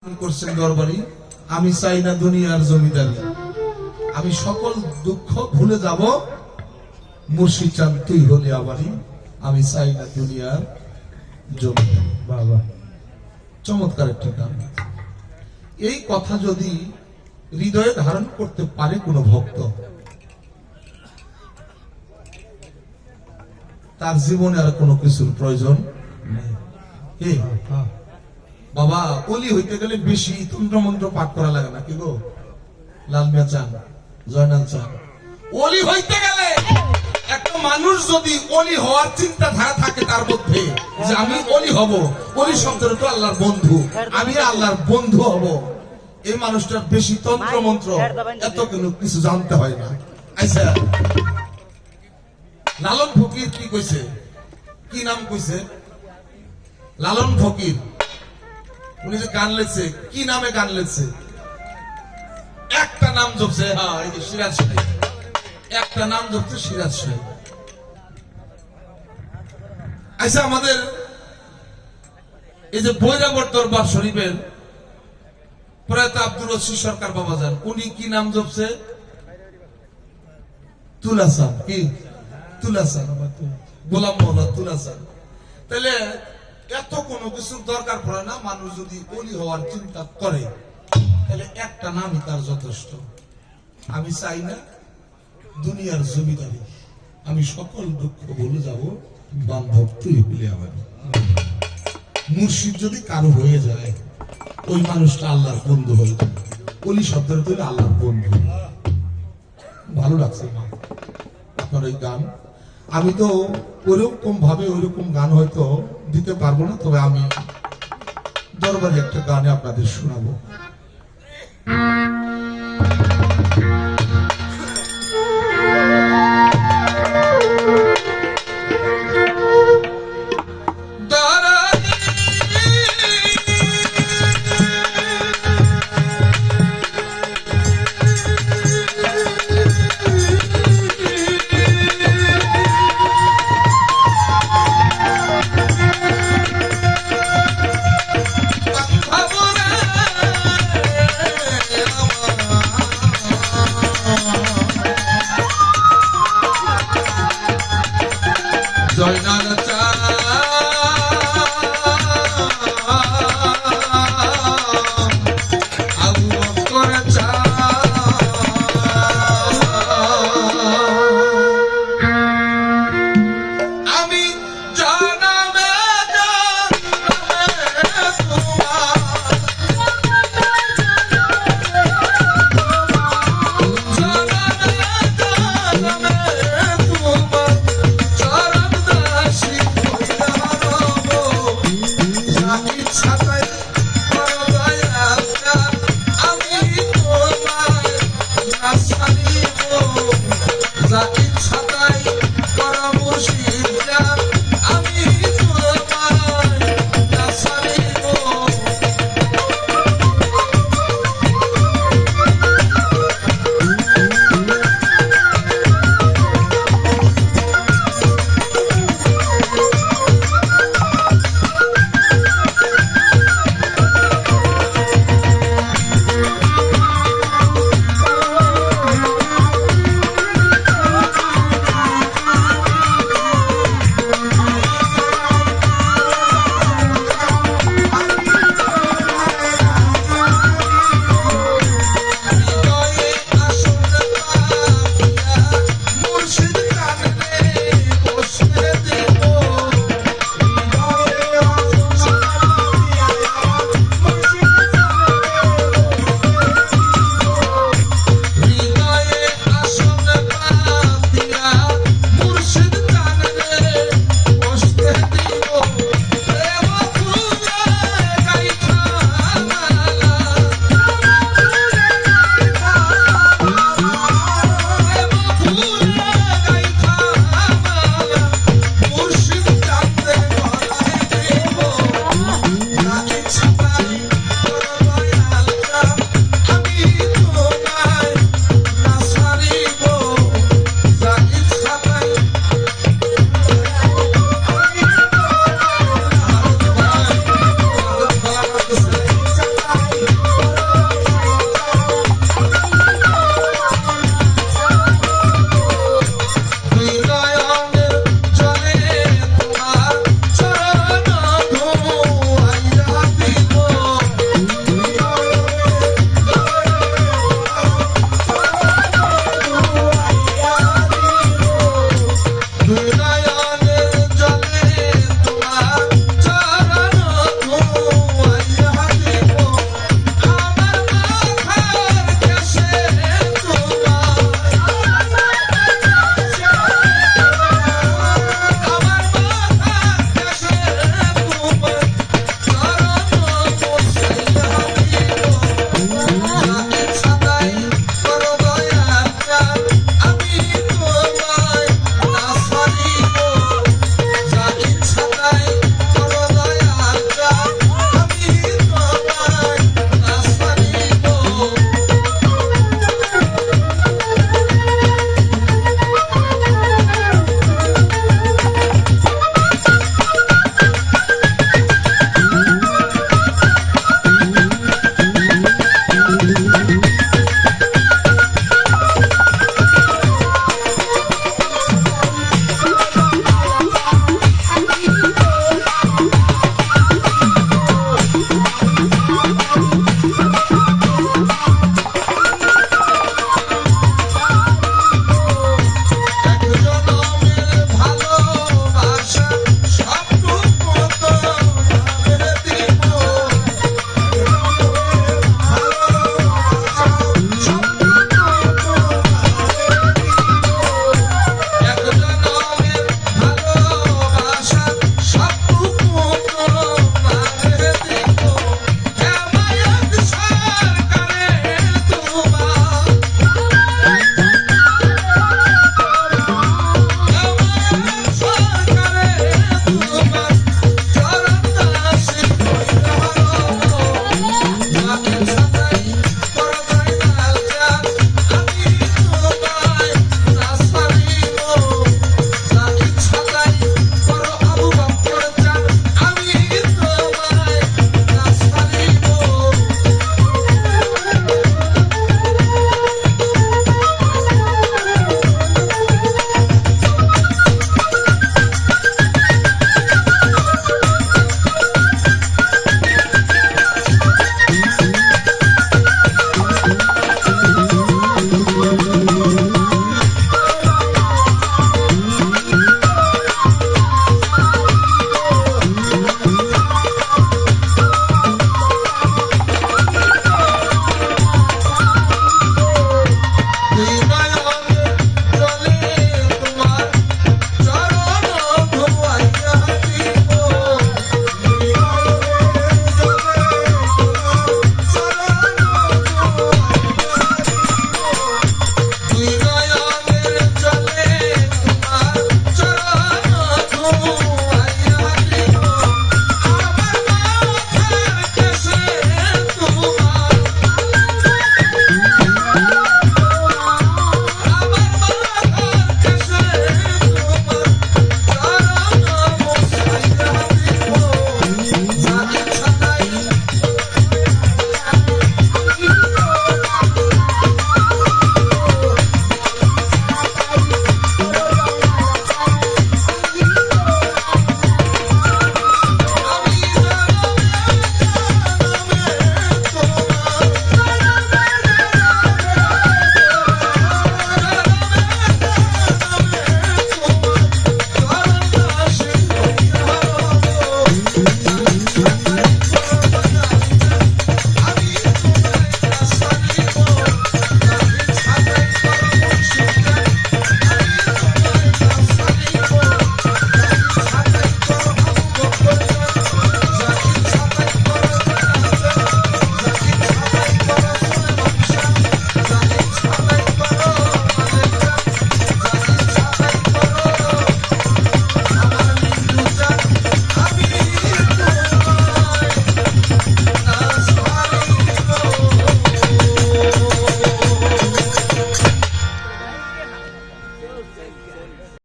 করছেন দরবারি, আমি চাই না দুনিয়ার জমিদারি, আমি সকল দুঃখ ভুলে যাব, মুর্শিদ চান তুই হলে আমারই, আমি চাই না দুনিয়ার জমিদারি। বাবা, চমৎকার একটা গান। এই কথা যদি হৃদয়ে ধারণ করতে পারে কোন ভক্ত, তার জীবনে আর কোনো কিছুর প্রয়োজন নেই। বাবা, অলি হইতে গেলে বেশি তন্ত্র মন্ত্র পাঠ করা লাগে না, কি গো লাল মিয়া চান, জয়নাল চান, অলি হইতে গেলে একটা মানুষ যদি অলি হওয়ার চিন্তা ধারা থাকে তার মধ্যে যে আমি অলি হব, অলি শব্দের তো আল্লাহর বন্ধু, আমি আল্লাহর বন্ধু হব, এই মানুষটার বেশি তন্ত্র মন্ত্র এত কিছু জানতে হয় না। আচ্ছা, লালন ফকির কি কইছে, কি নাম কইছে? লালন ফকির উনি যে গান লেখছে, কি নামে গান লেখছে? একটা নাম জপছে, হ্যাঁ, এই যে সিরাজ শাহী, একটা নাম জপছে সিরাজ শাহী। আচ্ছা, আমাদের এই যে বৈরাবর দরবার শরীফের প্রয়াত আব্দুর রশিদ সরকার বাবাজান, উনি কি নাম জপছে? তুলাসান। কি তুলাসান? গোলাম মওলা তুলাসান। তাহলে এত কোনো কিছুর দরকার পড়ে না, মানুষ যদি ওলি হওয়ার চিন্তা করে তাহলে একটা নামই তার যথেষ্ট। আমি চাই না দুনিয়ার জমিদারি, আমি সকল দুঃখ ভুলে যাব, বান্ধব তুই হলে আমার। মুর্শিদ যদি কারো হয়ে যায়, ওই মানুষটা আল্লাহর বন্ধু হয়ে যাবে। ওলি শব্দের তৈরি আল্লাহর বন্ধু। ভালো লাগছে মা আপনার এই গান। আমি তো ওইরকম ভাবে ওইরকম গান হয়তো দিতে পারবো না, তবে আমি দরবারে একটা গানে আপনাদের শোনাবো।